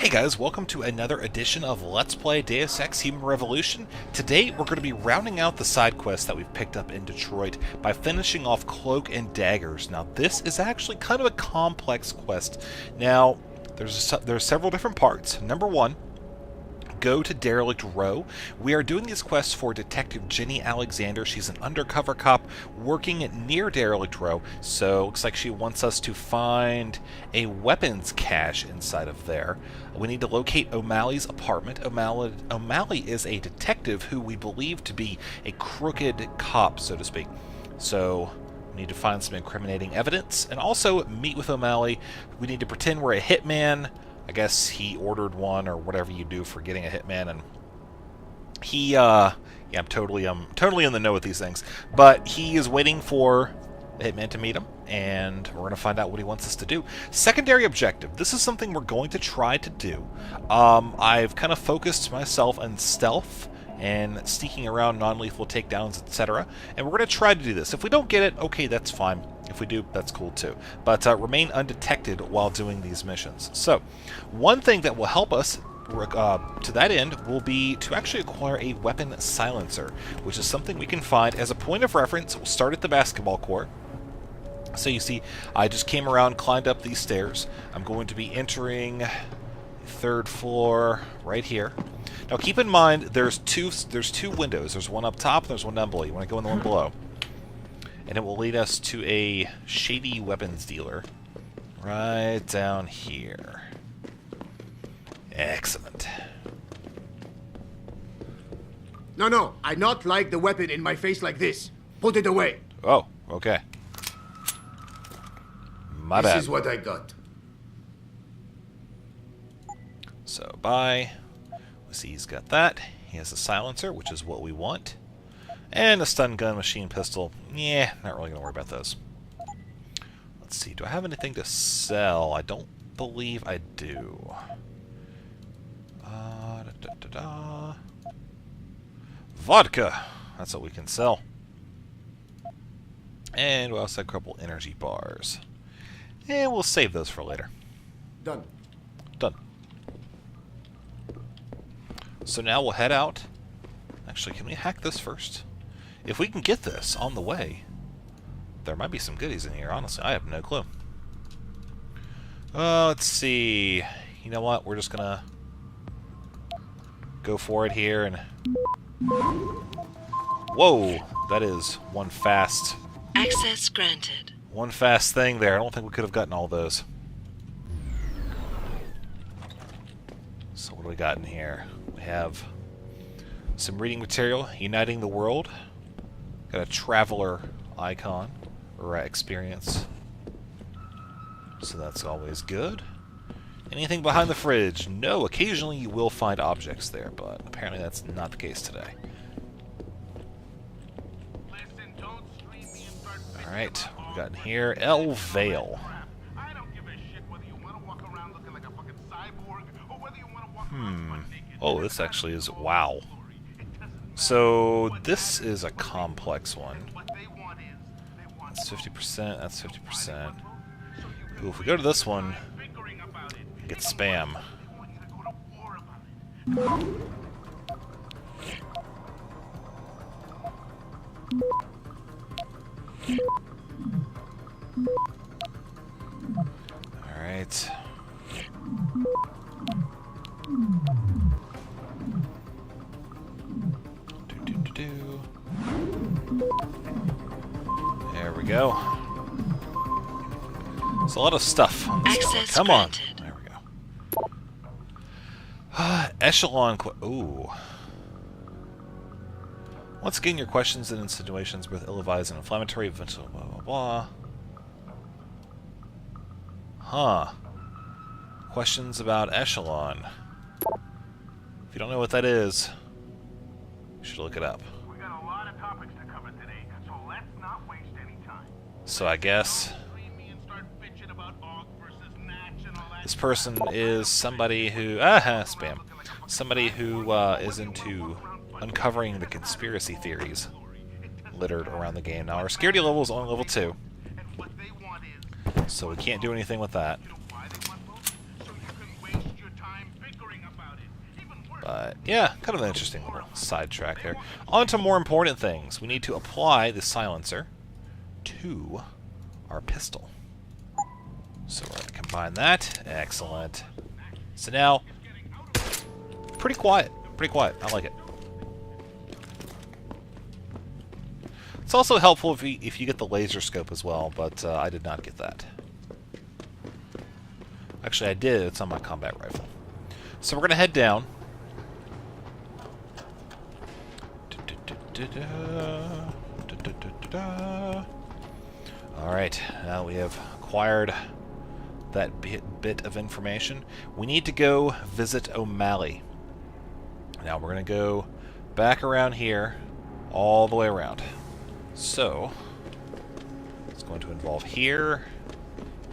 Hey guys, welcome to another edition of Let's Play Deus Ex Human Revolution. Today we're going to be rounding out the side quests that we've picked up in Detroit by finishing off Cloak and Daggers. Now this is actually kind of a complex quest. Now there's several different parts. Number one, go to Derelict Row. We are doing this quest for Detective Jenny Alexander. She's an undercover cop working near Derelict Row, so looks like she wants us to find a weapons cache inside of there. We need to locate O'Malley's apartment. O'Malley is a detective who we believe to be a crooked cop, so to speak. So we need to find some incriminating evidence and also meet with O'Malley. We need to pretend we're a hitman. I guess he ordered one or whatever you do for getting a hitman, and he, yeah, I'm totally in the know with these things. But he is waiting for the hitman to meet him, and we're going to find out what he wants us to do. Secondary objective. This is something we're going to try to do. I've kind of focused myself on stealth and sneaking around, non-lethal takedowns, etc. And we're going to try to do this. If we don't get it, okay, that's fine. If we do, that's cool too. But remain undetected while doing these missions. So, one thing that will help us to that end will be to actually acquire a weapon silencer, which is something we can find as a point of reference. We'll start at the basketball court. So you see, I just came around, climbed up these stairs. I'm going to be entering the third floor right here. Now keep in mind, there's two windows. There's one up top, and there's one down below. You want to go in the one below. And it will lead us to a shady weapons dealer right down here. Excellent. No, I not like the weapon in my face like this. Put it away. Oh, okay. My bad. This is what I got. So, bye. We see he's got that. He has a silencer, which is what we want. And a stun gun, machine pistol. Yeah, not really going to worry about those. Let's see. Do I have anything to sell? I don't believe I do. Vodka. That's what we can sell. And we also have a couple energy bars. And we'll save those for later. Done. Done. So now we'll head out. Actually, can we hack this first? If we can get this on the way, there might be some goodies in here. Honestly, I have no clue. Let's see. You know what? We're just gonna go for it here and... Whoa! That is one fast... Access granted. One fast thing there. I don't think we could have gotten all those. So what do we got in here? We have some reading material, Uniting the World. Got a traveler icon, or experience. So that's always good. Anything behind the fridge? No, occasionally you will find objects there, but apparently that's not the case today. Alright, what we got in here? El Vale. Oh, this actually is... Wow. So, this is a complex one. That's 50%, that's 50%. Ooh, if we go to this one, we get spam. Alright. There we go. There's a lot of stuff on this one. Come on. There we go. Echelon. Ooh. Once again, your questions and insinuations with ill-advised and inflammatory, blah blah blah. Huh. Questions about Echelon. If you don't know what that is, you should look it up. We got a lot of topics to cover today, so let's not waste any time. So I guess this person is somebody who spam. Somebody who is into uncovering the conspiracy theories littered around the game. Now our security level is only level 2, so we can't do anything with that. But yeah, kind of an interesting little sidetrack there. On to more important things. We need to apply the silencer to our pistol. So we're going to combine that. Excellent. So now, pretty quiet. Pretty quiet. I like it. It's also helpful if you get the laser scope as well, but I did not get that. Actually, I did. It's on my combat rifle. So we're going to head down. Alright, now we have acquired that bit of information. We need to go visit O'Malley. Now we're going to go back around here, all the way around. So, it's going to involve here,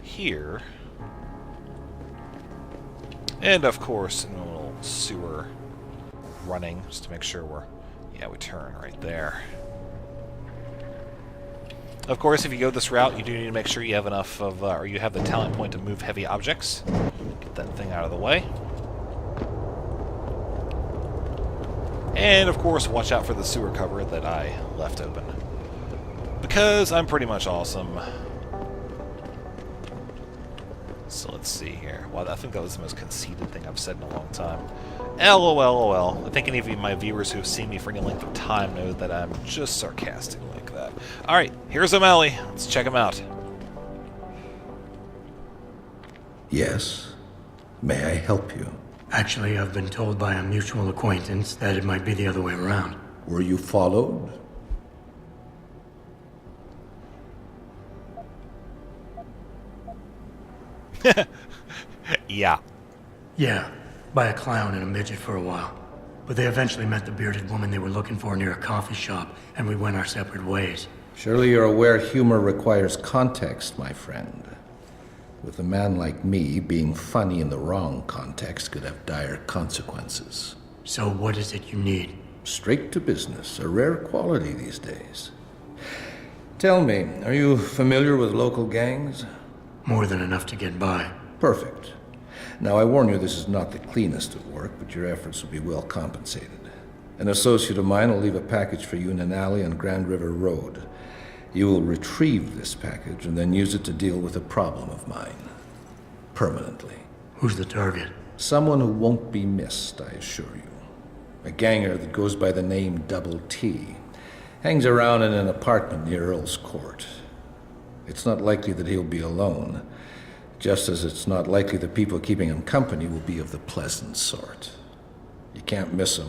here, and of course, a little sewer running, just to make sure we turn right there. Of course, if you go this route, you do need to make sure you have enough of, or you have the talent point to move heavy objects. Get that thing out of the way. And, of course, watch out for the sewer cover that I left open. Because I'm pretty much awesome. So let's see here. Well, I think that was the most conceited thing I've said in a long time. LOL. I think any of you, my viewers who have seen me for any length of time, know that I'm just sarcastic like that. Alright, here's O'Malley. Let's check him out. Yes. May I help you? Actually, I've been told by a mutual acquaintance that it might be the other way around. Were you followed? Yeah. Yeah, by a clown and a midget for a while. But they eventually met the bearded woman they were looking for near a coffee shop, and we went our separate ways. Surely you're aware humor requires context, my friend. With a man like me, being funny in the wrong context could have dire consequences. So what is it you need? Straight to business, a rare quality these days. Tell me, are you familiar with local gangs? More than enough to get by. Perfect. Now, I warn you, this is not the cleanest of work, but your efforts will be well compensated. An associate of mine will leave a package for you in an alley on Grand River Road. You will retrieve this package and then use it to deal with a problem of mine. Permanently. Who's the target? Someone who won't be missed, I assure you. A ganger that goes by the name Double T. Hangs around in an apartment near Earl's Court. It's not likely that he'll be alone, just as it's not likely the people keeping him company will be of the pleasant sort. You can't miss him.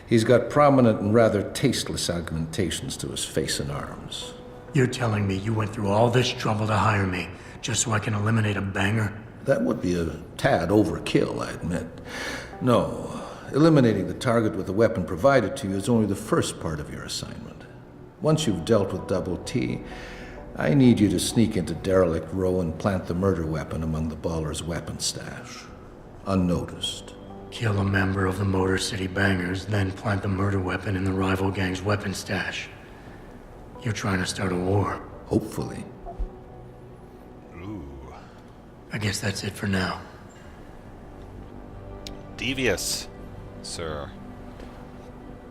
He's got prominent and rather tasteless augmentations to his face and arms. You're telling me you went through all this trouble to hire me, just so I can eliminate a banger? That would be a tad overkill, I admit. No, eliminating the target with the weapon provided to you is only the first part of your assignment. Once you've dealt with Double T, I need you to sneak into Derelict Row and plant the murder weapon among the baller's weapon stash. Unnoticed. Kill a member of the Motor City Bangers, then plant the murder weapon in the rival gang's weapon stash. You're trying to start a war. Hopefully. Ooh. I guess that's it for now. Devious, sir.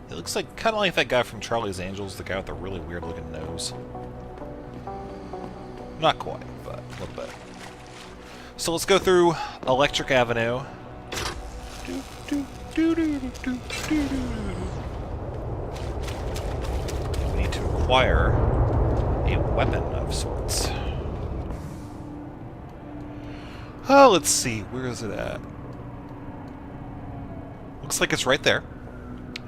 He looks like kind of like that guy from Charlie's Angels, the guy with the really weird looking nose. Not quite, but a little bit. So let's go through Electric Avenue. We need to acquire a weapon of sorts. Oh, let's see. Where is it at? Looks like it's right there.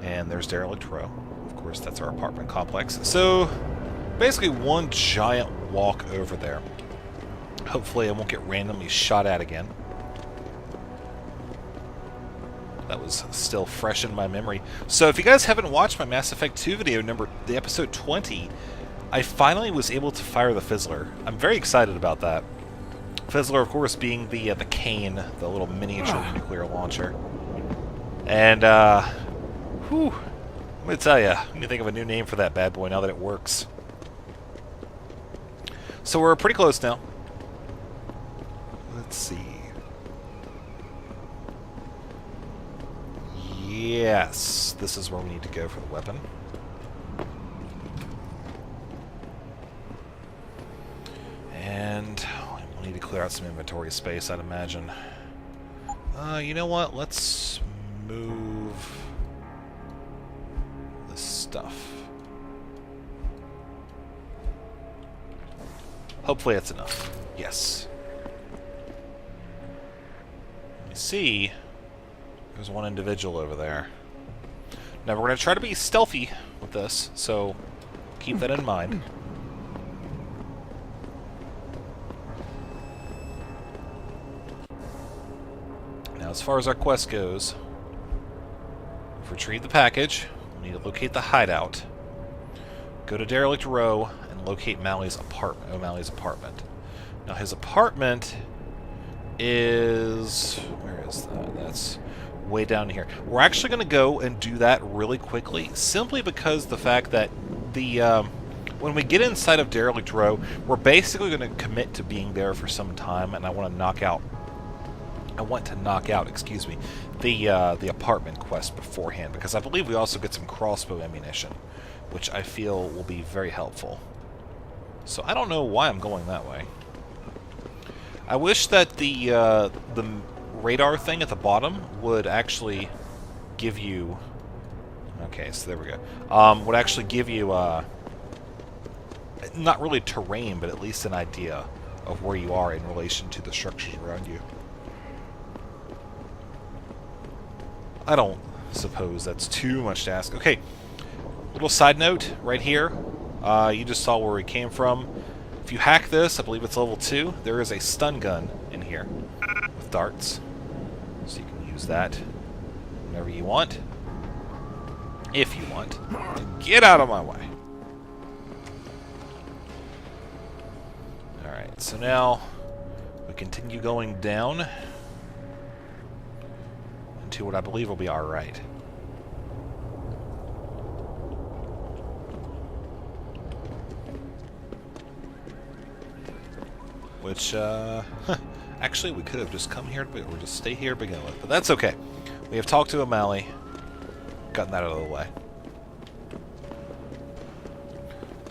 And there's Derelict Row. Of course, that's our apartment complex. So, basically one giant walk over there. Hopefully I won't get randomly shot at again. That was still fresh in my memory. So if you guys haven't watched my Mass Effect 2 video, the episode 20, I finally was able to fire the Fizzler. I'm very excited about that. Fizzler, of course, being the Kane, the little miniature nuclear launcher. And, whew, let me tell you, I'm going to think of a new name for that bad boy now that it works. So we're pretty close now. Let's see. Yes, this is where we need to go for the weapon. And we'll need to clear out some inventory space, I'd imagine. You know what? Let's move this stuff. Hopefully that's enough. Yes. Let me see. There's one individual over there. Now we're going to try to be stealthy with this, so keep that in mind. Now as far as our quest goes, we've retrieved the package. We need to locate the hideout. Go to Derelict Row and locate O'Malley's apartment. Now his apartment is... where is that? That's way down here. We're actually going to go and do that really quickly, simply because the fact that the when we get inside of Derelict Row, we're basically going to commit to being there for some time, and I want to knock out, excuse me, the apartment quest beforehand, because I believe we also get some crossbow ammunition, which I feel will be very helpful. So I don't know why I'm going that way. I wish that the radar thing at the bottom would actually give you... okay, so there we go. Would actually give you, not really terrain, but at least an idea of where you are in relation to the structures around you. I don't suppose that's too much to ask. Okay, little side note right here. You just saw where we came from. If you hack this, I believe it's level 2, there is a stun gun in here with darts. So you can use that whenever you want. If you want. Get out of my way. Alright, so now we continue going down into what I believe will be our right. Which, actually, we could have just come here, or just stay here to begin with. But that's okay. We have talked to O'Malley. Gotten that out of the way.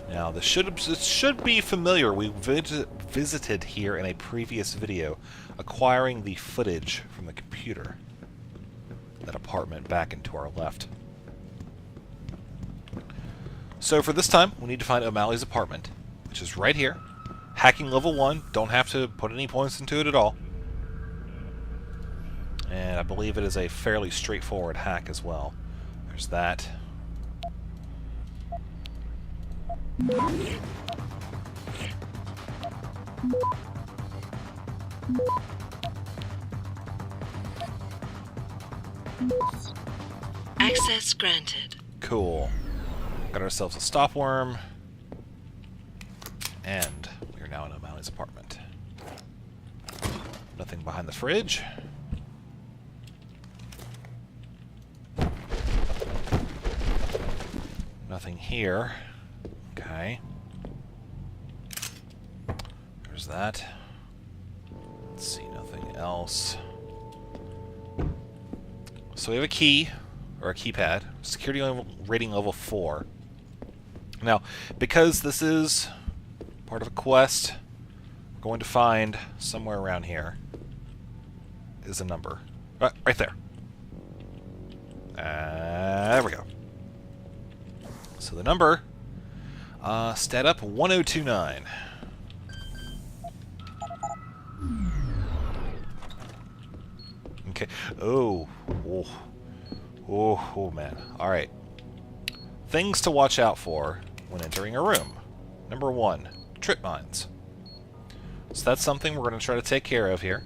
Now, this should be familiar. We visited here in a previous video, acquiring the footage from the computer. That apartment back and to our left. So for this time, we need to find O'Malley's apartment, which is right here. Hacking level 1, don't have to put any points into it at all. And I believe it is a fairly straightforward hack as well. There's that. Access granted. Cool. Got ourselves a stop worm. And we are now in O'Malley's apartment. Nothing behind the fridge. Nothing here. Okay. There's that. Let's see, nothing else. So we have a key, or a keypad. Security rating level 4. Now, because this is part of a quest, we're going to find somewhere around here is a number. Right there. There we go. So the number, stat up 1029. Okay. Oh, man. All right. Things to watch out for when entering a room. Number 1, trip mines. So that's something we're going to try to take care of here.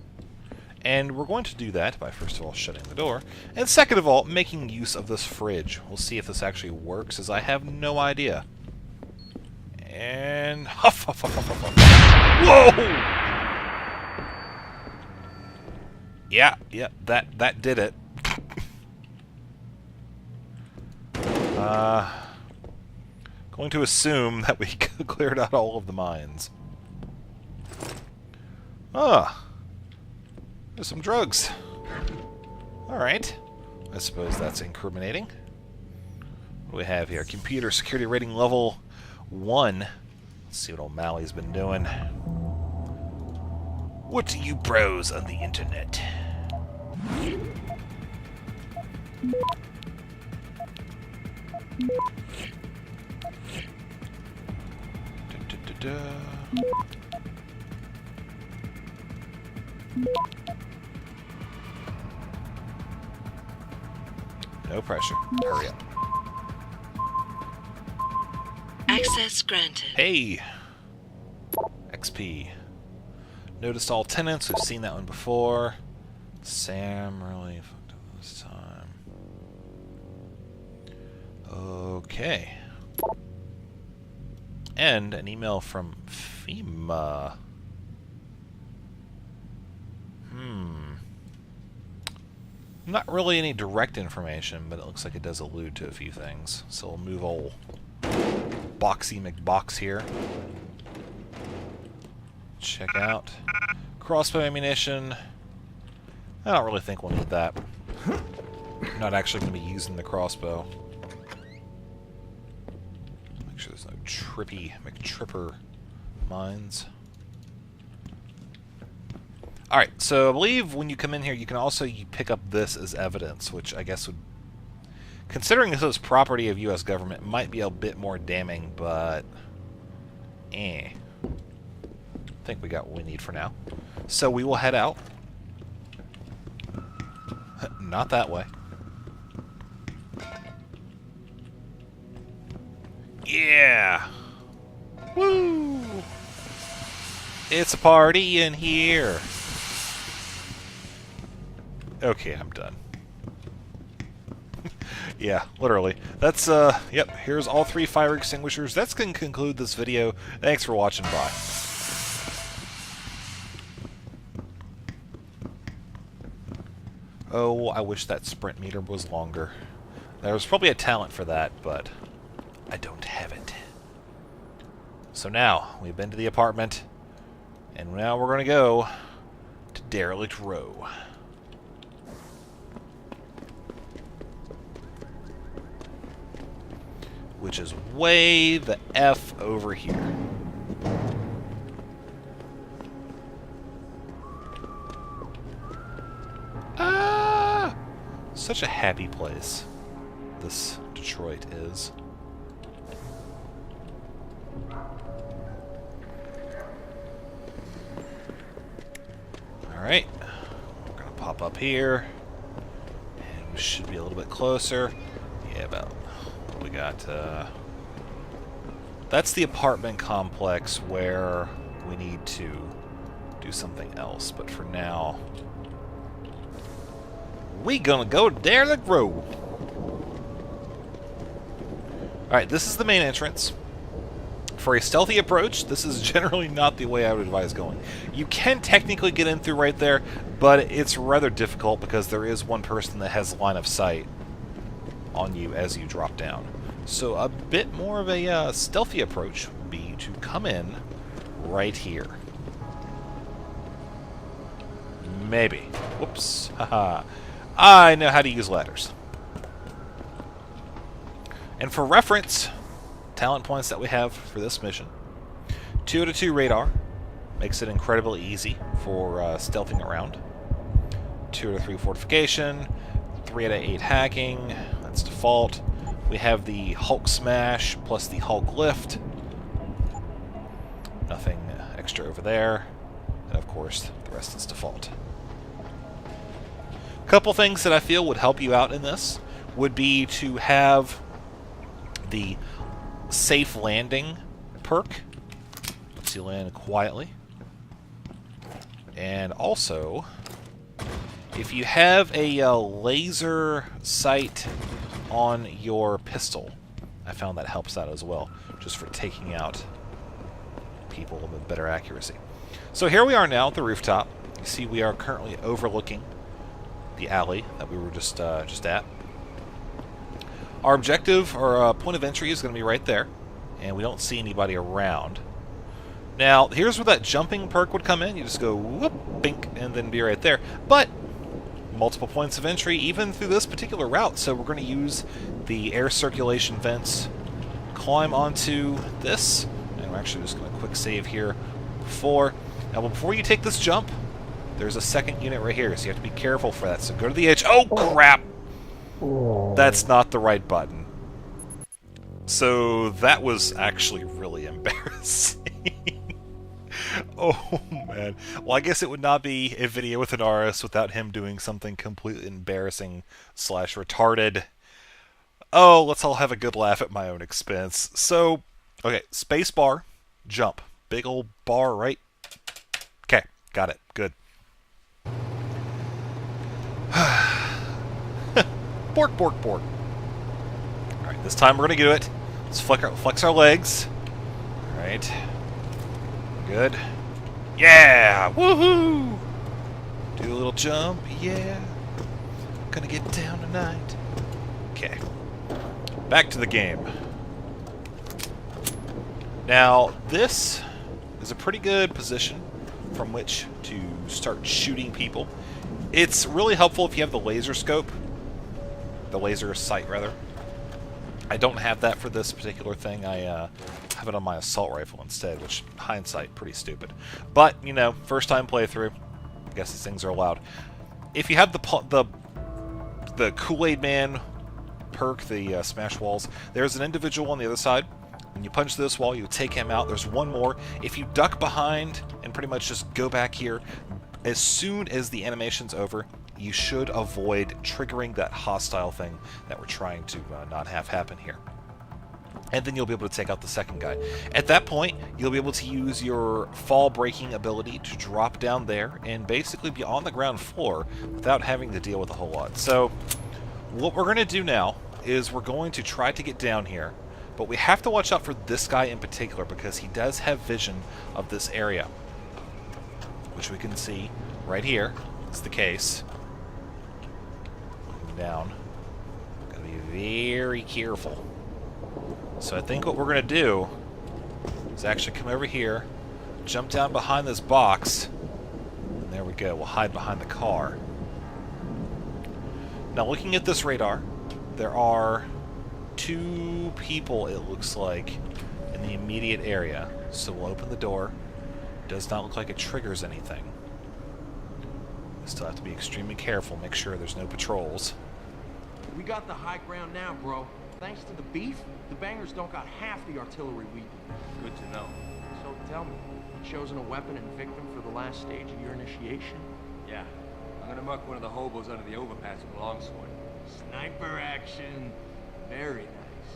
And we're going to do that by, first of all, shutting the door. And second of all, making use of this fridge. We'll see if this actually works, as I have no idea. And... huff, huff, huff, huff, huff, huff. Whoa! Yeah, that did it. Going to assume that we cleared out all of the mines. There's some drugs. Alright. I suppose that's incriminating. What do we have here? Computer security rating level 1. Let's see what O'Malley's been doing. What do you browse on the internet? No pressure. Hurry up. Access granted. Hey! XP. Noticed all tenants. We've seen that one before. Sam really fucked up this time. Okay. And an email from FEMA. Not really any direct information, but it looks like it does allude to a few things. So we'll move old Boxy McBox here. Check out crossbow ammunition. I don't really think we'll need that. I'm not actually going to be using the crossbow. Make sure there's no trippy McTripper mines. Alright, so I believe when you come in here, you can also pick up this as evidence, which I guess would, considering this is property of U.S. government, might be a bit more damning, but I think we got what we need for now. So we will head out. Not that way. Yeah! Woo! It's a party in here! Okay, I'm done. Yeah, literally. That's, yep, here's all 3 fire extinguishers. That's going to conclude this video. Thanks for watching. Bye. Oh, I wish that sprint meter was longer. There was probably a talent for that, but I don't have it. So now, we've been to the apartment, and now we're going to go to Derelict Row. Which is way the F over here. Ah! Such a happy place, this Detroit is. Alright, we're gonna pop up here, and we should be a little bit closer. Yeah, about... We got, that's the apartment complex where we need to do something else, but for now, we gonna go there the road. Alright, this is the main entrance. For a stealthy approach, this is generally not the way I would advise going. You can technically get in through right there, but it's rather difficult because there is one person that has line of sight on you as you drop down. So a bit more of a stealthy approach would be to come in right here. Maybe. Whoops. Haha. I know how to use ladders. And for reference, talent points that we have for this mission. 2 out of 2 radar. Makes it incredibly easy for stealthing around. 2 out of 3 fortification. 3 out of 8 hacking. That's default. We have the Hulk Smash plus the Hulk Lift. Nothing extra over there. And of course, the rest is default. A couple things that I feel would help you out in this would be to have the Safe Landing perk. Lets you land quietly. And also, if you have a laser sight on your pistol, I found that helps out as well, just for taking out people with better accuracy. So here we are now at the rooftop. You see we are currently overlooking the alley that we were just at. Our objective, or point of entry, is going to be right there, and we don't see anybody around. Now, here's where that jumping perk would come in. You just go whoop, bink, and then be right there. But multiple points of entry, even through this particular route. So we're going to use the air circulation vents, climb onto this, and we're actually just going to quick save here Now, before you take this jump, there's a second unit right here, so you have to be careful for that. So go to the edge. Oh, crap! That's not the right button. So that was actually really embarrassing. Oh, man. Well, I guess it would not be a video with an RS without him doing something completely embarrassing / retarded. Oh, let's all have a good laugh at my own expense. So, okay, space bar, jump. Big old bar, right? Okay, got it. Good. Bork, bork, bork. Alright, this time we're going to do it. Let's flex our legs. Alright. Good. Yeah! Woohoo! Do a little jump. Yeah. Gonna get down tonight. Okay. Back to the game. Now, this is a pretty good position from which to start shooting people. It's really helpful if you have the laser scope. The laser sight, rather. I don't have that for this particular thing. I have it on my assault rifle instead, which, hindsight, pretty stupid. But, you know, first time playthrough. I guess these things are allowed. If you have the Kool-Aid Man perk, the smash walls, there's an individual on the other side. When you punch this wall, you take him out. There's one more. If you duck behind and pretty much just go back here, as soon as the animation's over, you should avoid triggering that hostile thing that we're trying to not have happen here. And then you'll be able to take out the second guy. At that point, you'll be able to use your fall breaking ability to drop down there and basically be on the ground floor without having to deal with a whole lot. So, what we're going to do now is we're going to try to get down here, but we have to watch out for this guy in particular because he does have vision of this area, which we can see right here is the case. Looking down. Gotta be very careful. So I think what we're going to do is actually come over here, jump down behind this box, and there we go. We'll hide behind the car. Now looking at this radar, there are 2 people, it looks like, in the immediate area. So we'll open the door. Does not look like it triggers anything. We still have to be extremely careful, make sure there's no patrols. We got the high ground now, bro. Thanks to the beef, the bangers don't got half the artillery we do. Good to know. So tell me, you chosen a weapon and victim for the last stage of your initiation? Yeah. I'm gonna muck one of the hobos under the overpass with a longsword. Sniper action. Very nice.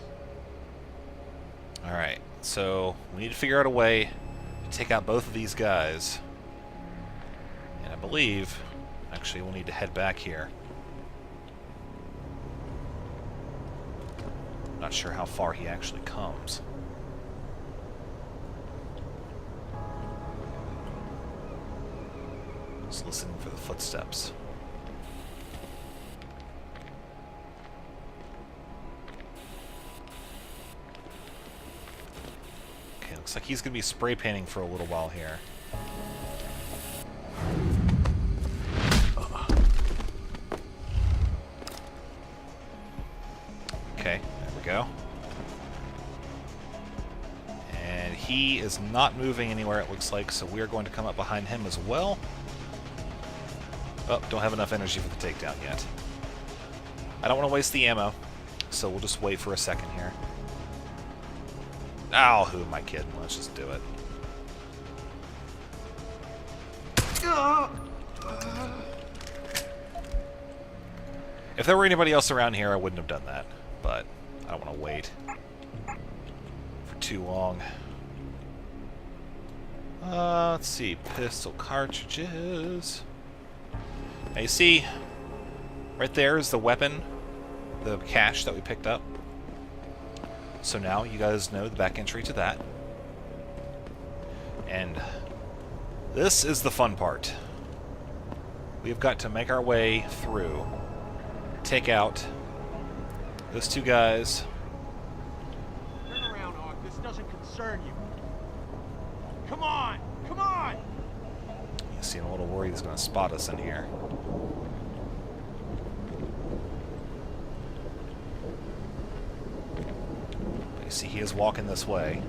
Alright, so we need to figure out a way to take out both of these guys. And I believe, actually, we'll need to head back here. Not sure how far he actually comes. Just listening for the footsteps. Okay, looks like he's going to be spray painting for a little while here. Okay, there we go. And he is not moving anywhere, it looks like, so we are going to come up behind him as well. Oh, don't have enough energy for the takedown yet. I don't want to waste the ammo, so we'll just wait for a second here. Ow, who am I kidding? Let's just do it. If there were anybody else around here, I wouldn't have done that. But I don't want to wait for too long. Let's see. Pistol cartridges. Now you see, right there is the weapon, the cache that we picked up. So now you guys know the back entry to that. And this is the fun part. We've got to make our way through, take out those 2 guys. Turn around, Hawk. This doesn't concern you. Come on! Come on! You seem a little worried he's going to spot us in here. You see he is walking this way.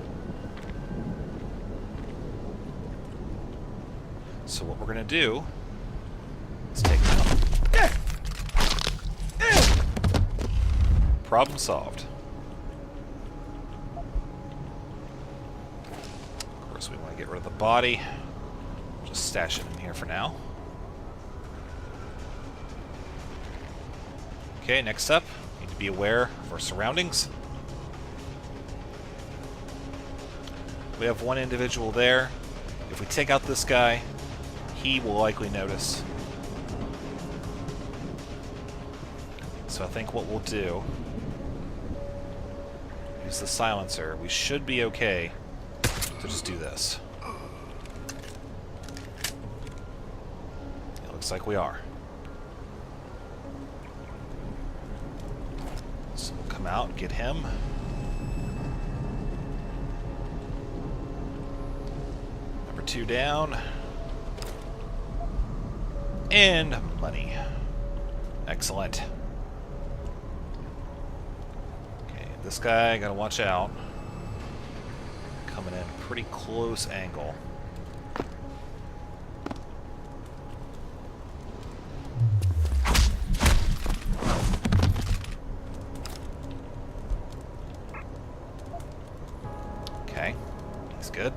So what we're going to do is take him out. Problem solved. Of course, we want to get rid of the body. Just stash it in here for now. Okay, next up, need to be aware of our surroundings. We have one individual there. If we take out this guy, he will likely notice. So I think what we'll do, use the silencer. We should be okay to just do this. It looks like we are. So we'll come out and get him. Number 2 down. And money. Excellent. This guy, gotta watch out. Coming in pretty close angle. Okay, he's good.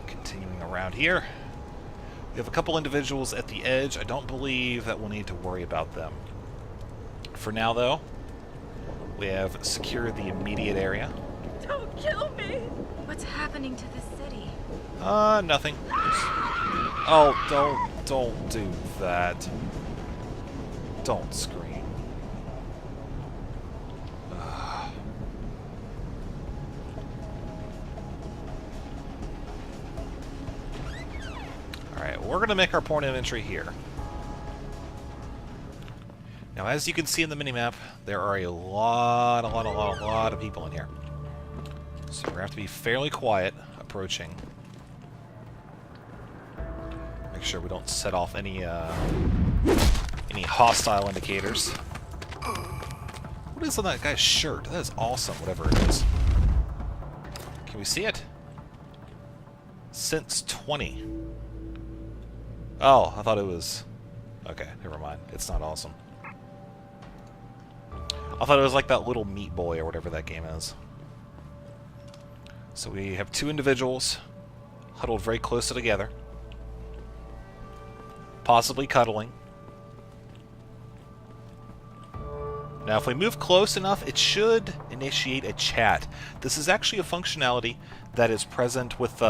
Continuing around here. We have a couple individuals at the edge. I don't believe that we'll need to worry about them. For now, though, we have secured the immediate area. Don't kill me! What's happening to the city? Nothing. Oh, don't do that. Don't scream. Alright, well, we're going to make our point of entry here. Now, as you can see in the minimap, there are a lot of people in here. So we're going to have to be fairly quiet approaching. Make sure we don't set off any hostile indicators. What is on that guy's shirt? That is awesome, whatever it is. Can we see it? Since 20. Oh, I thought it was... Okay, never mind. It's not awesome. I thought it was like that little Meat Boy or whatever that game is. So we have 2 individuals huddled very close together. Possibly cuddling. Now if we move close enough, it should initiate a chat. This is actually a functionality that is present with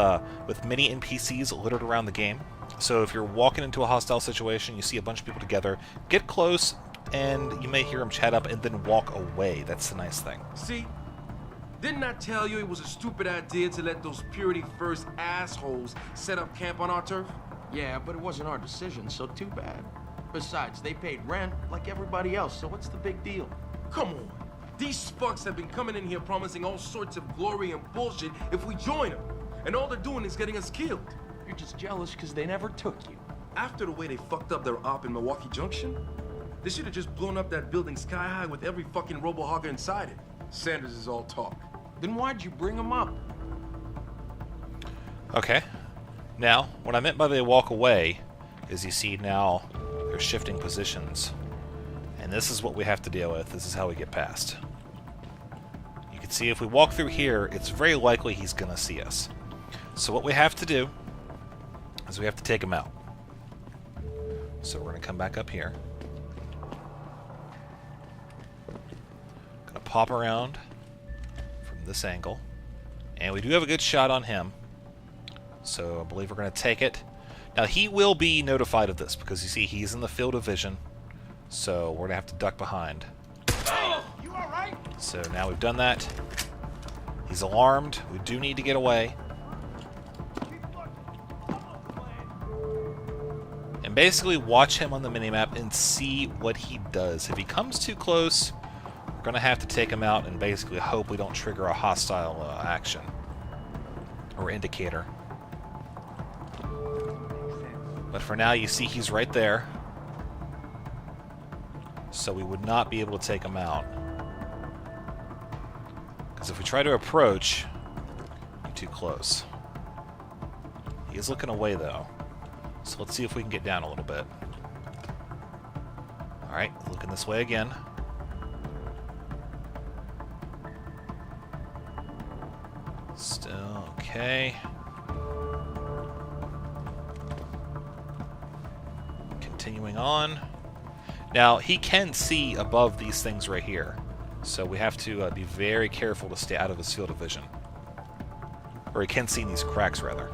many NPCs littered around the game. So if you're walking into a hostile situation, you see a bunch of people together, get close, and you may hear them chat up and then walk away. That's the nice thing. See? Didn't I tell you it was a stupid idea to let those Purity First assholes set up camp on our turf? Yeah, but it wasn't our decision, so too bad. Besides, they paid rent like everybody else, so what's the big deal? Come on. These fucks have been coming in here promising all sorts of glory and bullshit if we join them. And all they're doing is getting us killed. You're just jealous because they never took you. After the way they fucked up their op in Milwaukee Junction, they should have just blown up that building sky high with every fucking robo-hogger inside it. Sanders is all talk. Then why'd you bring them up? Okay. Now, what I meant by they walk away is you see now they're shifting positions. And this is what we have to deal with. This is how we get past. You can see if we walk through here, it's very likely he's going to see us. So what we have to do is we have to take him out. So we're going to come back up here. Going to pop around from this angle. And we do have a good shot on him. So I believe we're going to take it. Now he will be notified of this because you see he's in the field of vision. So we're going to have to duck behind. You all right? So now we've done that. He's alarmed. We do need to get away. And basically watch him on the minimap and see what he does. If he comes too close, we're going to have to take him out and basically hope we don't trigger a hostile action or indicator. But for now, you see he's right there. So we would not be able to take him out. Because if we try to approach, we're too close. He is looking away, though. So let's see if we can get down a little bit. Alright, looking this way again. Still okay. Continuing on. Now, he can see above these things right here. So we have to be very careful to stay out of his field of vision. Or he can see in these cracks, rather.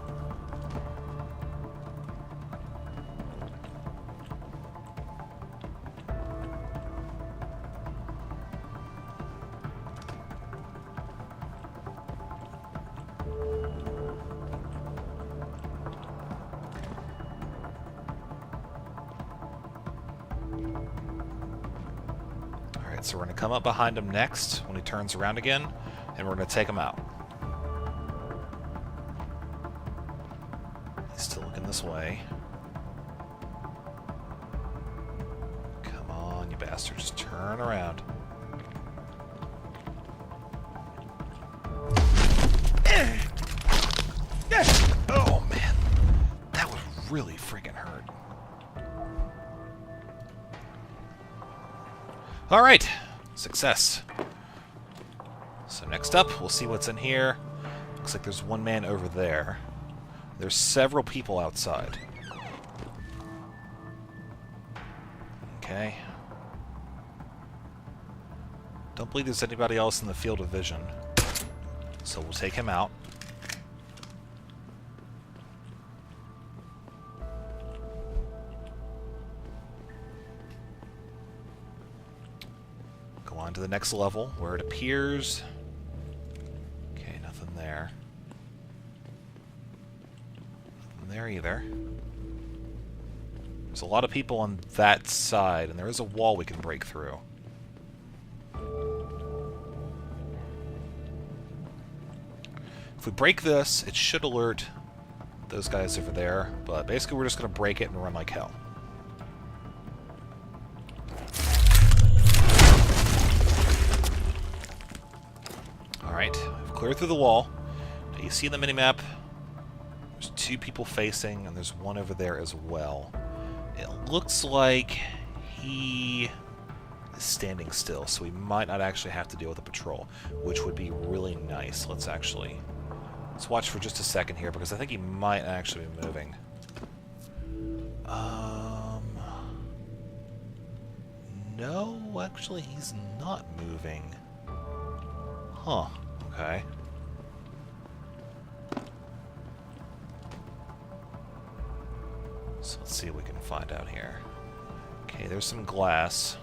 So we're going to come up behind him next when he turns around again, and we're going to take him out. He's still looking this way. Come on, you bastard. Just turn around. Oh, man. That would really freaking hurt. Alright, success. So next up, we'll see what's in here. Looks like there's one man over there. There's several people outside. Okay. Don't believe there's anybody else in the field of vision. So we'll take him out. On to the next level, where it appears... Okay, nothing there. Nothing there either. There's a lot of people on that side, and there is a wall we can break through. If we break this, it should alert those guys over there, but basically we're just going to break it and run like hell. Alright, we've cleared through the wall. Now you see the minimap, there's two people facing, and there's one over there as well. It looks like he is standing still, so we might not actually have to deal with a patrol, which would be really nice. Let's watch for just a second here, because I think he might actually be moving. No, actually he's not moving. Huh, okay. So let's see what we can find out here. Okay, there's some glass.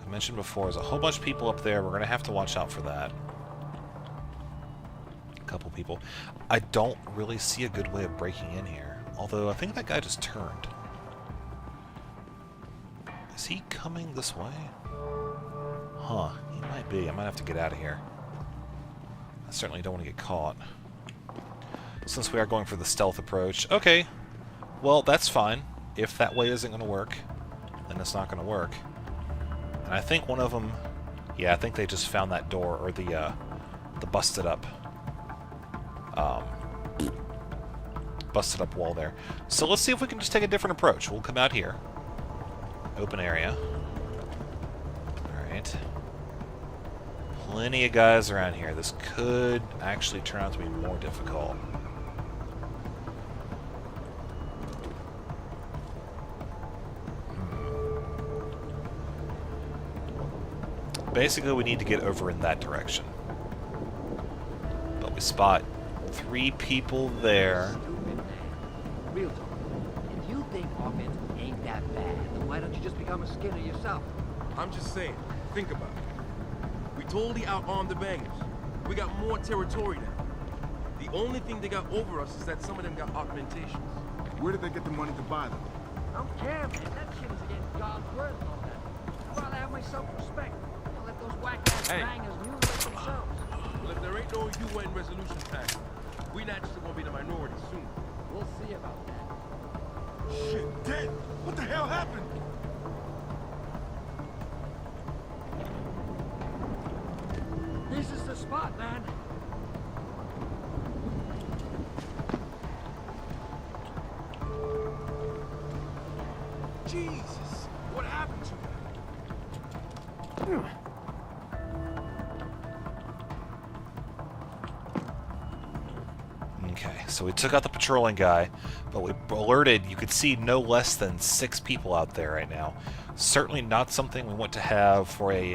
I mentioned before, there's a whole bunch of people up there. We're going to have to watch out for that. A couple people. I don't really see a good way of breaking in here. Although, I think that guy just turned. Is he coming this way? Huh, he might be. I might have to get out of here. I certainly don't want to get caught. Since we are going for the stealth approach. Okay, well, that's fine. If that way isn't going to work, then it's not going to work. And I think one of them... Yeah, I think they just found that door, or the busted up... busted up wall there. So let's see if we can just take a different approach. We'll come out here. Open area. Alright. Plenty of guys around here. This could actually turn out to be more difficult. Basically, we need to get over in that direction. But we spot 3 people there. Real talk. If you think offense ain't that bad, then why don't you just become a Skinner yourself? I'm just saying, think about it. We totally outarmed the bangers. We got more territory now. The only thing they got over us is that some of them got augmentations. Where did they get the money to buy them? I don't care, man. That shit is against God's word and all that. I'd rather have my self-respect. I'll let those whack-ass bangers mutilate themselves. Well, if there ain't no UN resolution pact, we naturally gonna be the minority soon. We'll see about that. Shit, dead! What the hell happened? spot, man. Jesus, what happened to you? Okay, so we took out the patrolling guy, but we alerted, you could see no less than 6 people out there right now. Certainly not something we want to have for a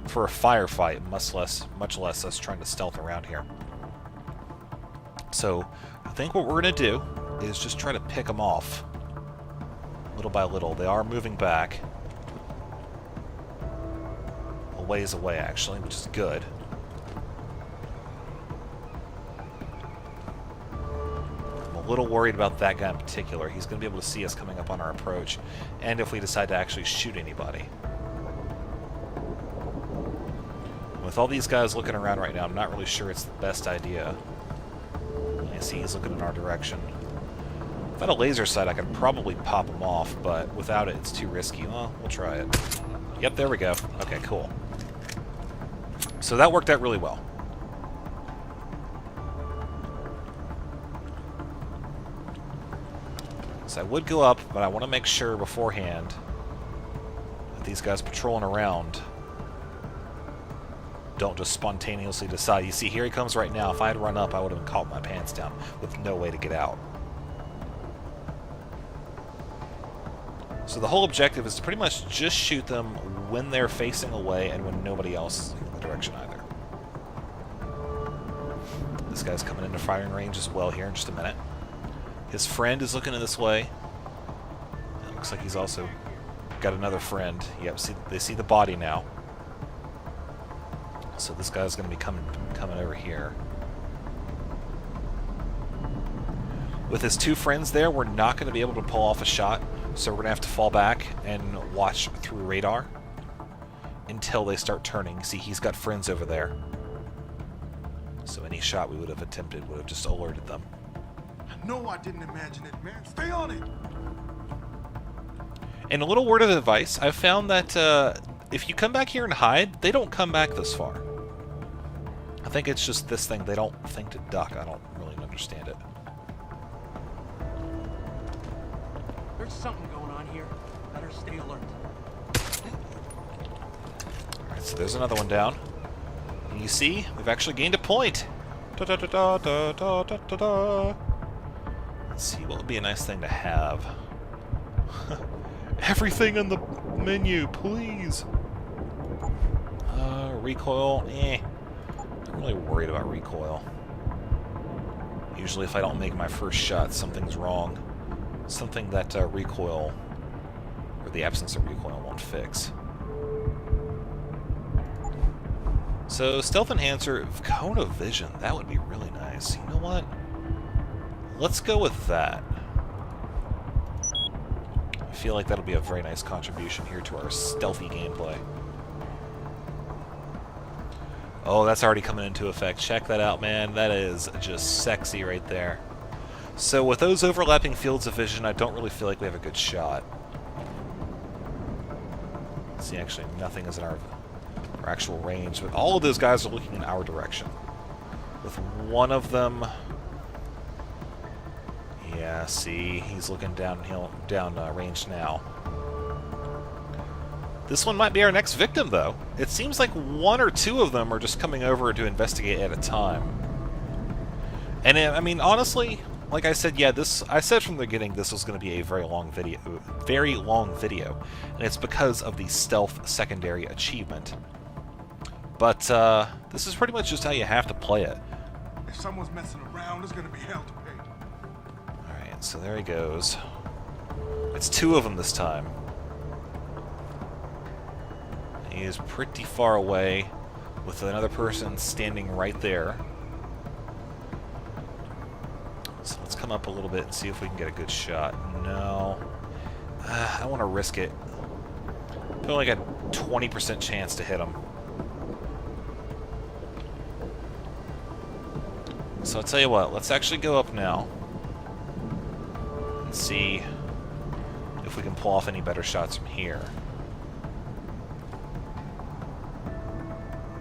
firefight, much less us trying to stealth around here. So I think what we're going to do is just try to pick them off little by little. They are moving back a ways away, actually, which is good. A little worried about that guy in particular. He's going to be able to see us coming up on our approach, and if we decide to actually shoot anybody. With all these guys looking around right now, I'm not really sure it's the best idea. I see he's looking in our direction. If I had a laser sight, I could probably pop him off, but without it, it's too risky. Well, we'll try it. Yep, there we go. Okay, cool. So that worked out really well. So I would go up, but I want to make sure beforehand that these guys patrolling around don't just spontaneously decide. You see, here he comes right now. If I had run up, I would have been caught with my pants down with no way to get out. So the whole objective is to pretty much just shoot them when they're facing away and when nobody else is in the direction either. This guy's coming into firing range as well here in just a minute. His friend is looking in this way. It looks like he's also got another friend. Yep, see, they see the body now. So this guy's going to be coming over here. With his 2 friends there, we're not going to be able to pull off a shot, so we're going to have to fall back and watch through radar until they start turning. See, he's got friends over there. So any shot we would have attempted would have just alerted them. No, I didn't imagine it, man. Stay on it. And a little word of advice, I've found that if you come back here and hide, they don't come back this far. I think it's just this thing. They don't think to duck. I don't really understand it. There's something going on here. Better stay alert. Alright, so there's another one down. And you see, we've actually gained a point. Da da da da da da da da da. Let's see, what would be a nice thing to have? Everything in the menu, please. Recoil, I'm really worried about recoil. Usually if I don't make my first shot, something's wrong. Something that recoil, or the absence of recoil, won't fix. So, Stealth Enhancer, Cone of Vision, that would be really nice. You know what? Let's go with that. I feel like that'll be a very nice contribution here to our stealthy gameplay. Oh, that's already coming into effect. Check that out, man. That is just sexy right there. So with those overlapping fields of vision, I don't really feel like we have a good shot. See, actually, nothing is in our actual range, but all of those guys are looking in our direction. With one of them... Yeah, see, he's looking downhill, down range now. This one might be our next victim, though. It seems like 1 or 2 of them are just coming over to investigate at a time. And I mean, honestly, like I said, yeah, I said from the beginning this was going to be a very long video, and it's because of the stealth secondary achievement. But this is pretty much just how you have to play it. If someone's messing around, there's gonna be hell to pay. All right, so there he goes. It's 2 of them this time. He is pretty far away, with another person standing right there. So let's come up a little bit and see if we can get a good shot. No. I want to risk it. I only got a 20% chance to hit him. So I'll tell you what, let's actually go up now and see if we can pull off any better shots from here.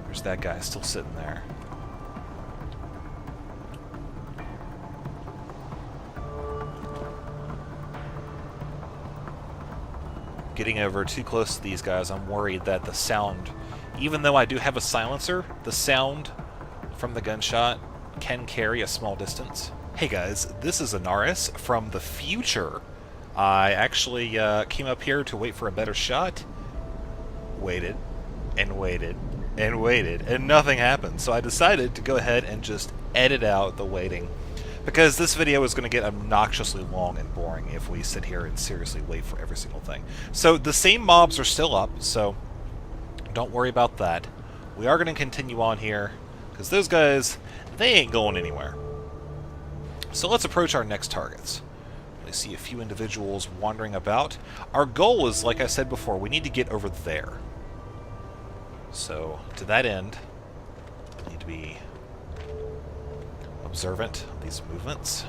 There's that guy still sitting there. Getting over too close to these guys, I'm worried that the sound, even though I do have a silencer, the sound from the gunshot can carry a small distance. Hey guys, this is Anaris from the future. I actually came up here to wait for a better shot. Waited, and waited, and waited, and nothing happened. So I decided to go ahead and just edit out the waiting, because this video is going to get obnoxiously long and boring if we sit here and seriously wait for every single thing. So the same mobs are still up, so don't worry about that. We are going to continue on here, because those guys, they ain't going anywhere. So let's approach our next targets. I see a few individuals wandering about. Our goal is, like I said before, we need to get over there. So, to that end, we need to be observant of these movements.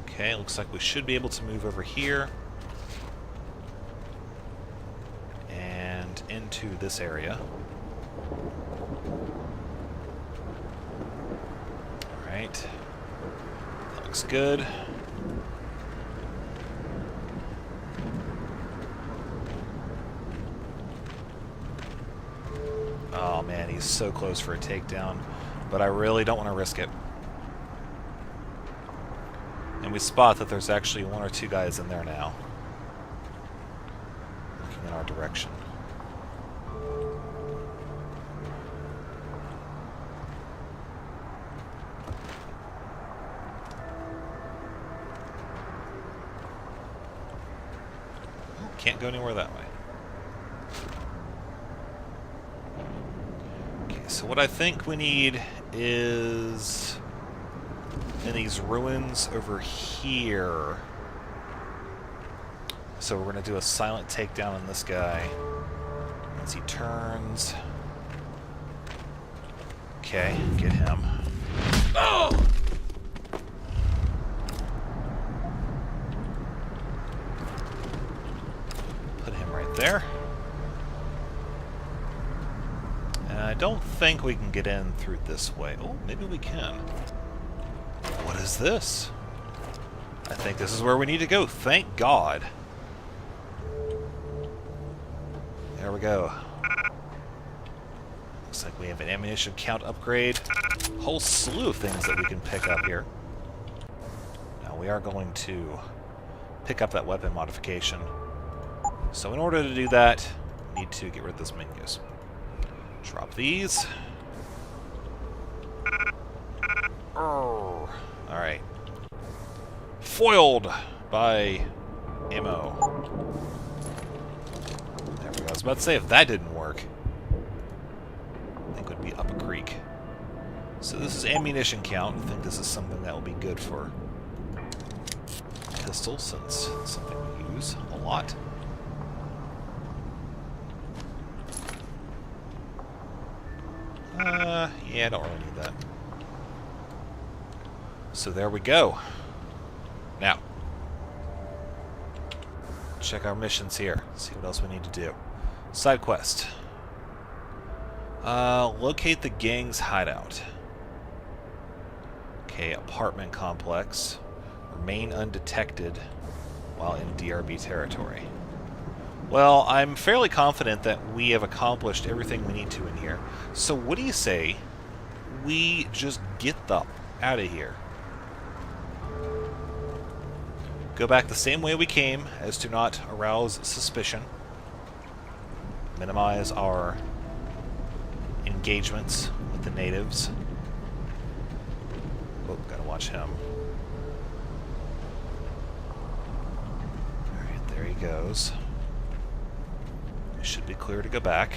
Okay, looks like we should be able to move over here and into this area. Alright. That looks good. Oh man, he's so close for a takedown, but I really don't want to risk it. And we spot that there's actually one or two guys in there now, looking in our direction. Can't go anywhere that way. Okay, so what I think we need is in these ruins over here. So we're going to do a silent takedown on this guy as he turns. Okay, get him. Oh! There. And I don't think we can get in through this way. Oh, maybe we can. What is this? I think this is where we need to go. Thank God. There we go. Looks like we have an ammunition count upgrade. A whole slew of things that we can pick up here. Now we are going to pick up that weapon modification. So in order to do that, we need to get rid of those menus. Drop these. Oh, alright. Foiled by ammo. There we go. I was about to say, if that didn't work, I think it would be up a creek. So this is ammunition count. I think this is something that will be good for pistols, since it's something we use a lot. Yeah, I don't really need that. So there we go. Now, check our missions here. See what else we need to do. Side quest. Locate the gang's hideout. Okay, apartment complex. Remain undetected while in DRB territory. Well, I'm fairly confident that we have accomplished everything we need to in here. So what do you say we just get the out of here? Go back the same way we came, as to not arouse suspicion. Minimize our engagements with the natives. Oh, gotta watch him. Alright, there he goes. Should be clear to go back.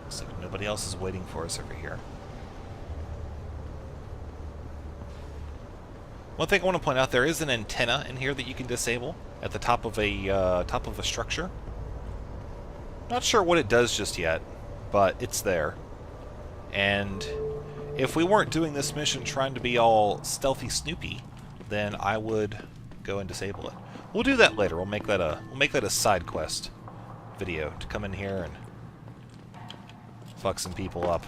Looks like nobody else is waiting for us over here. One thing I want to point out, there is an antenna in here that you can disable at the top of a structure. Not sure what it does just yet, but it's there. And if we weren't doing this mission trying to be all stealthy Snoopy, then I would go and disable it. We'll do that later. We'll make that a side quest video to come in here and fuck some people up.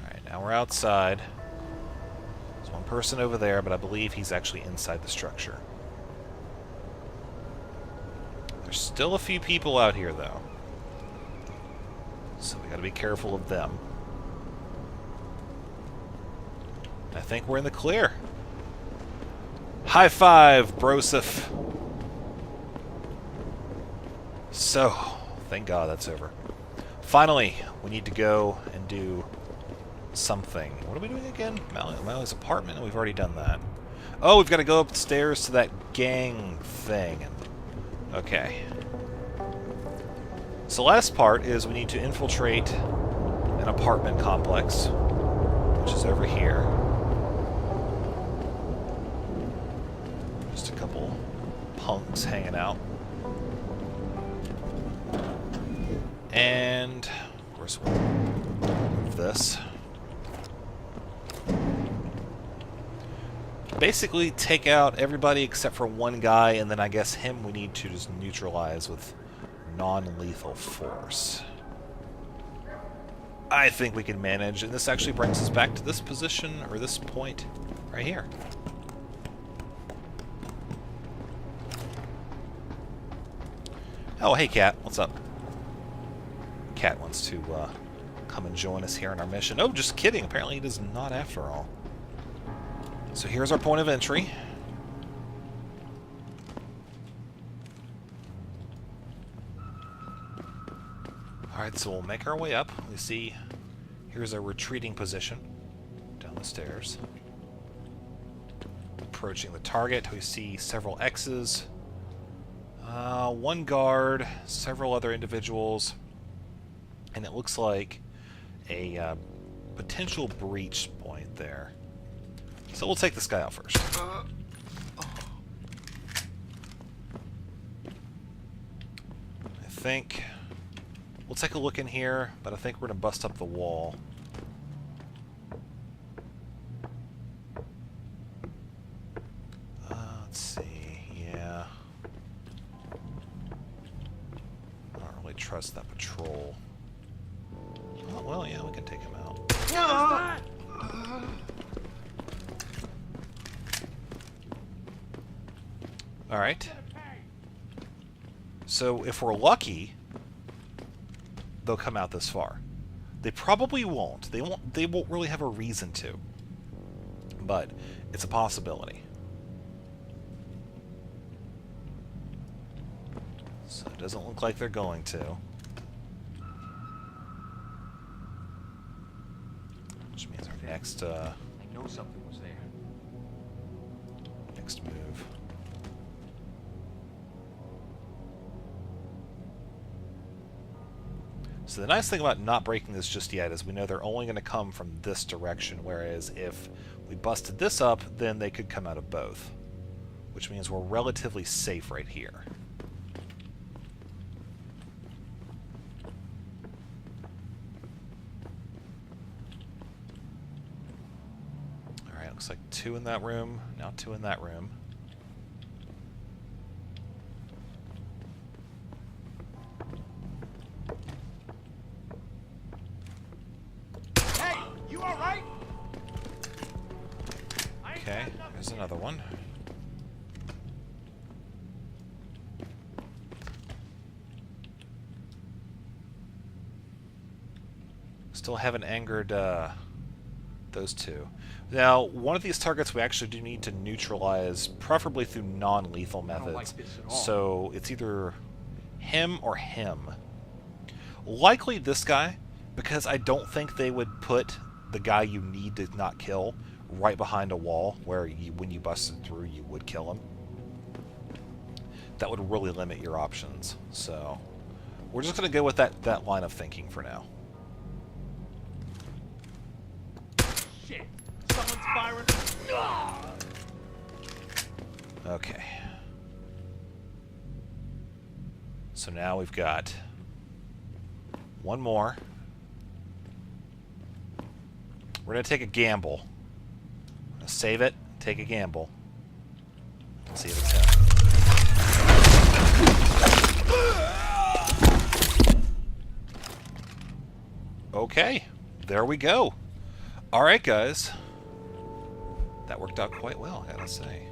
Alright, now we're outside. There's one person over there, but I believe he's actually inside the structure. There's still a few people out here, though. So we gotta be careful of them. I think we're in the clear. High five, Broseph. So, thank God that's over. Finally, we need to go and do something. What are we doing again? Mallory's apartment, and we've already done that. Oh, we've got to go upstairs to that gang thing. Okay. So last part is we need to infiltrate an apartment complex, which is over here. Just a couple punks hanging out. And, of course, we'll move this. Basically, take out everybody except for one guy, and then I guess him we need to just neutralize with non-lethal force. I think we can manage, and this actually brings us back to this position, or this point, right here. Oh, hey, Cat. What's up? Cat wants to come and join us here in our mission. Oh, just kidding. Apparently he does not after all. So here's our point of entry. Alright, so we'll make our way up. We see here's a retreating position down the stairs. Approaching the target, we see several X's. One guard, several other individuals, and it looks like a potential breach point there. So we'll take this guy out first. I think we'll take a look in here, but I think we're going to bust up the wall. Let's see. Yeah. I don't really trust that patrol. Oh, well, yeah, we can take him out. Alright. So if we're lucky, they'll come out this far. They probably won't. They won't really have a reason to. But it's a possibility. So it doesn't look like they're going to. Which means our next I know something was there. next move. So the nice thing about not breaking this just yet is we know they're only going to come from this direction, whereas if we busted this up, then they could come out of both. Which means we're relatively safe right here. Alright, looks like 2 in that room, now 2 in that room. Okay, there's another one. Still haven't angered those two. Now, one of these targets we actually do need to neutralize, preferably through non-lethal methods. I don't like this at all. So it's either him or him. Likely this guy, because I don't think they would put the guy you need to not kill right behind a wall where when you busted through you would kill him. That would really limit your options. So we're just going to go with that line of thinking for now. Shit! Someone's firing. Okay. So now we've got one more. We're going to take a gamble. Save it, take a gamble. Let's see if it's him. Okay, there we go. Alright, guys. That worked out quite well, I gotta say.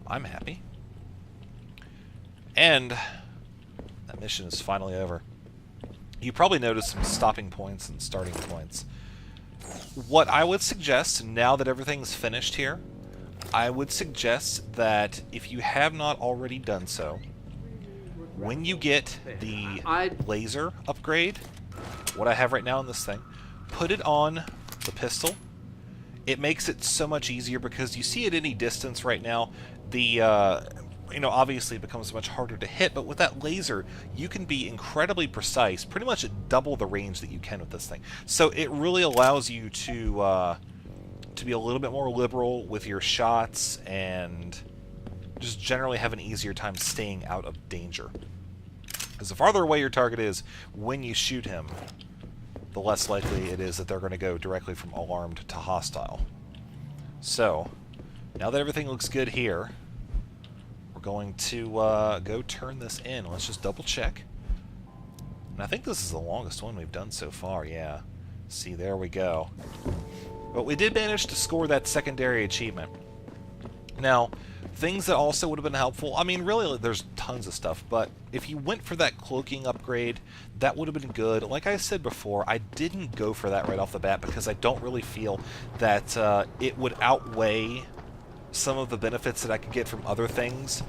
I'm happy. And that mission is finally over. You probably noticed some stopping points and starting points. What I would suggest, now that everything's finished here, I would suggest that if you have not already done so, when you get the laser upgrade, what I have right now in this thing, put it on the pistol. It makes it so much easier because you see at any distance right now, the obviously it becomes much harder to hit, but with that laser, you can be incredibly precise, pretty much at double the range that you can with this thing. So it really allows you to be a little bit more liberal with your shots and just generally have an easier time staying out of danger. Because the farther away your target is when you shoot him, the less likely it is that they're going to go directly from alarmed to hostile. So, now that everything looks good here, we're going to go turn this in. Let's just double check. And I think this is the longest one we've done so far, yeah. See, there we go. But we did manage to score that secondary achievement. Now, things that also would have been helpful, I mean, really, there's tons of stuff, but if you went for that cloaking upgrade, that would have been good. Like I said before, I didn't go for that right off the bat because I don't really feel that it would outweigh some of the benefits that I could get from other things,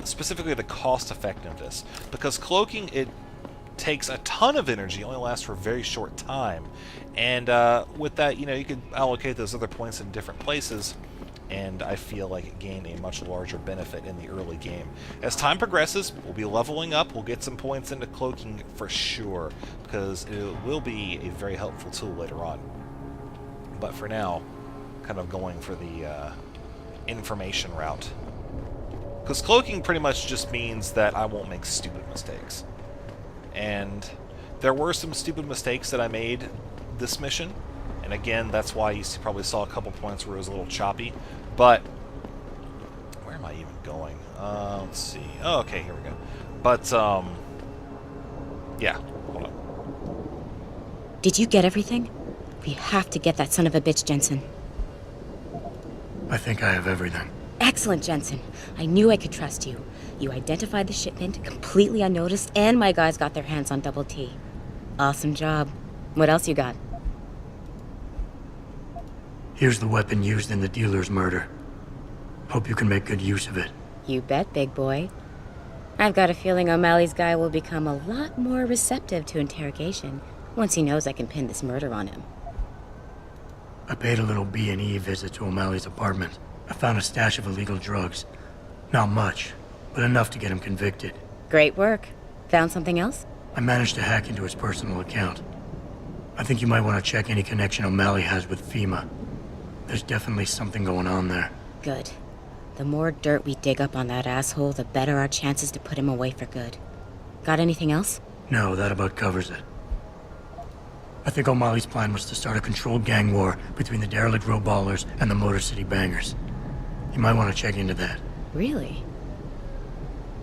specifically the cost effectiveness. Because cloaking, it takes a ton of energy, only lasts for a very short time, and with that, you could allocate those other points in different places, and I feel like it gained a much larger benefit in the early game. As time progresses, we'll be leveling up, we'll get some points into cloaking for sure, because it will be a very helpful tool later on. But for now, kind of going for the information route. Because cloaking pretty much just means that I won't make stupid mistakes. And there were some stupid mistakes that I made this mission, and again, that's why you probably saw a couple points where it was a little choppy. But where am I even going? Let's see. Oh, okay, here we go. But yeah, hold on. Did you get everything? We have to get that son of a bitch, Jensen. I think I have everything. Excellent, Jensen. I knew I could trust you. You identified the shipment completely unnoticed, and my guys got their hands on Double T. Awesome job. What else you got? Here's the weapon used in the dealer's murder. Hope you can make good use of it. You bet, big boy. I've got a feeling O'Malley's guy will become a lot more receptive to interrogation once he knows I can pin this murder on him. I paid a little B&E visit to O'Malley's apartment. I found a stash of illegal drugs. Not much, but enough to get him convicted. Great work. Found something else? I managed to hack into his personal account. I think you might want to check any connection O'Malley has with FEMA. There's definitely something going on there. Good. The more dirt we dig up on that asshole, the better our chances to put him away for good. Got anything else? No, that about covers it. I think O'Malley's plan was to start a controlled gang war between the derelict road ballers and the Motor City bangers. You might want to check into that. Really?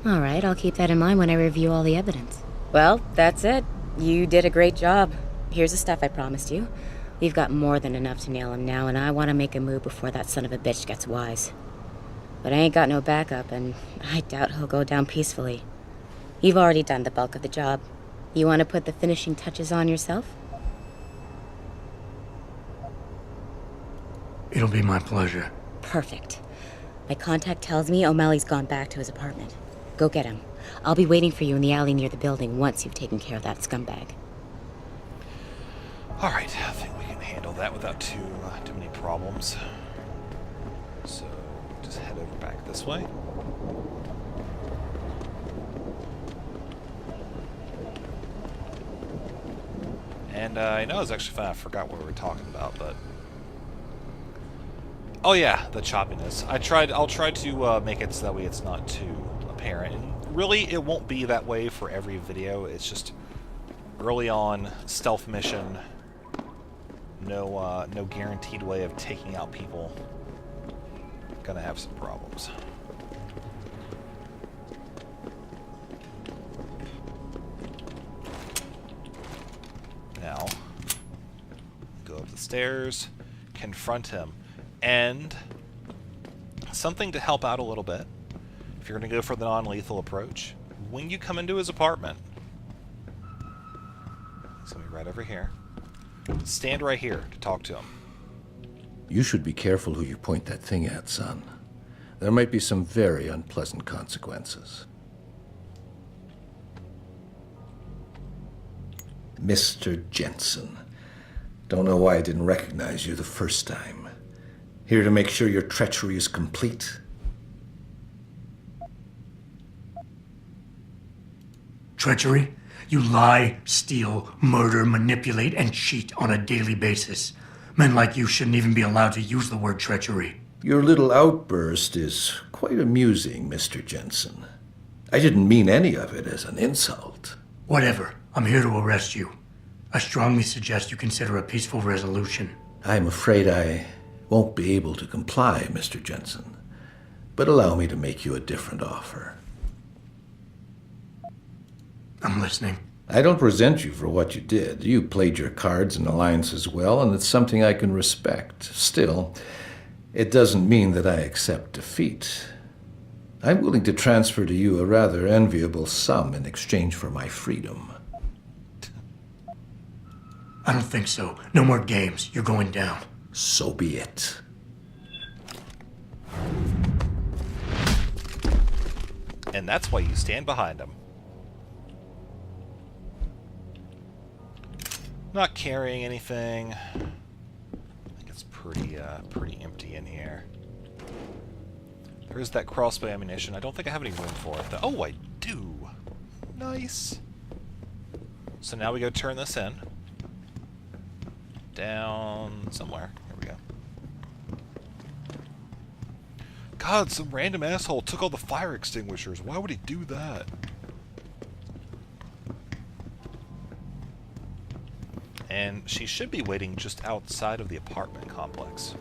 All right, I'll keep that in mind when I review all the evidence. Well, that's it. You did a great job. Here's the stuff I promised you. We've got more than enough to nail him now, and I want to make a move before that son of a bitch gets wise. But I ain't got no backup, and I doubt he'll go down peacefully. You've already done the bulk of the job. You want to put the finishing touches on yourself? It'll be my pleasure. Perfect. My contact tells me O'Malley's gone back to his apartment. Go get him. I'll be waiting for you in the alley near the building once you've taken care of that scumbag. Alright, I think we can handle that without too many problems. So, just head over back this way. And I know it's actually fine, I forgot what we were talking about, but... Oh yeah, the choppiness. I'll try to make it so that way it's not too apparent. And really, it won't be that way for every video, it's just early on, stealth mission, no guaranteed way of taking out people. Gonna have some problems. Now, go up the stairs, confront him, and something to help out a little bit, if you're going to go for the non-lethal approach, when you come into his apartment, he's going to be right over here. Stand right here to talk to him. You should be careful who you point that thing at, son. There might be some very unpleasant consequences. Mr. Jensen. Don't know why I didn't recognize you the first time. Here to make sure your treachery is complete. Treachery? You lie, steal, murder, manipulate, and cheat on a daily basis. Men like you shouldn't even be allowed to use the word treachery. Your little outburst is quite amusing, Mr. Jensen. I didn't mean any of it as an insult. Whatever. I'm here to arrest you. I strongly suggest you consider a peaceful resolution. I'm afraid I won't be able to comply, Mr. Jensen. But allow me to make you a different offer. I'm listening. I don't resent you for what you did. You played your cards and alliances well, and it's something I can respect. Still, it doesn't mean that I accept defeat. I'm willing to transfer to you a rather enviable sum in exchange for my freedom. I don't think so. No more games. You're going down. So be it. And that's why you stand behind him. Not carrying anything. I think it's pretty empty in here. There's that crossbow ammunition. I don't think I have any room for it, though. Oh, I do. Nice. So now we go turn this in. Down somewhere. Here we go. God, some random asshole took all the fire extinguishers. Why would he do that? And she should be waiting just outside of the apartment complex.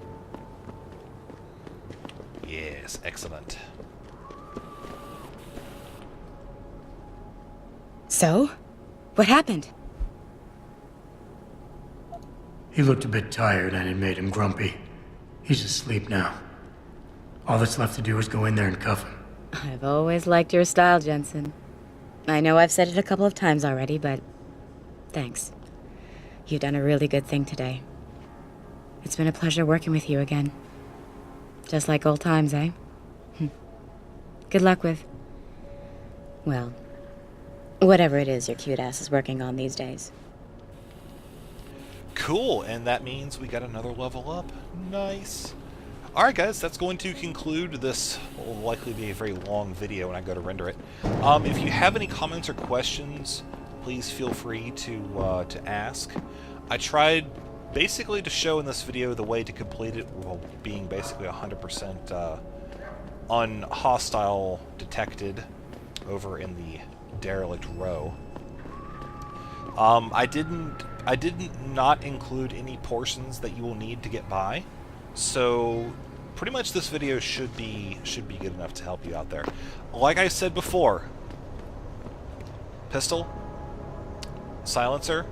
Yes, excellent. So? What happened? He looked a bit tired and it made him grumpy. He's asleep now. All that's left to do is go in there and cuff him. I've always liked your style, Jensen. I know I've said it a couple of times already, but thanks. You've done a really good thing today. It's been a pleasure working with you again. Just like old times, eh? Good luck with, well, whatever it is your cute ass is working on these days. Cool, and that means we got another level up. Nice. Alright guys, that's going to conclude this. Will likely be a very long video when I go to render it. If you have any comments or questions, please feel free to ask. I tried basically to show in this video the way to complete it while being basically 100% unhostile detected over in the derelict row. I didn't not include any portions that you will need to get by, so pretty much this video should be good enough to help you out there. Like I said before, pistol, silencer,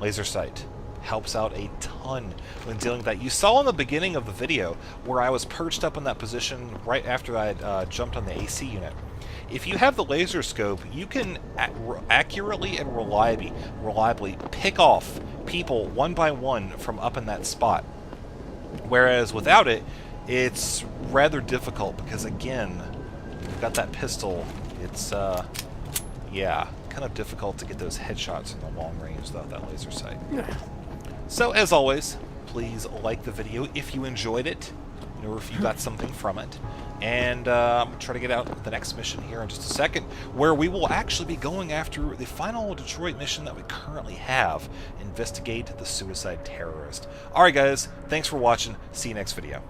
laser sight helps out a ton when dealing with that. You saw in the beginning of the video where I was perched up in that position right after I had jumped on the AC unit. If you have the laser scope, you can accurately and reliably pick off people one by one from up in that spot. Whereas without it, it's rather difficult because, again, you've got that pistol. It's, yeah, kind of difficult to get those headshots in the long range without that laser sight. So, as always, please like the video if you enjoyed it, or if you got something from it. And I'm going to try to get out the next mission here in just a second, where we will actually be going after the final Detroit mission that we currently have, investigate the suicide terrorist. Alright guys, thanks for watching, see you next video.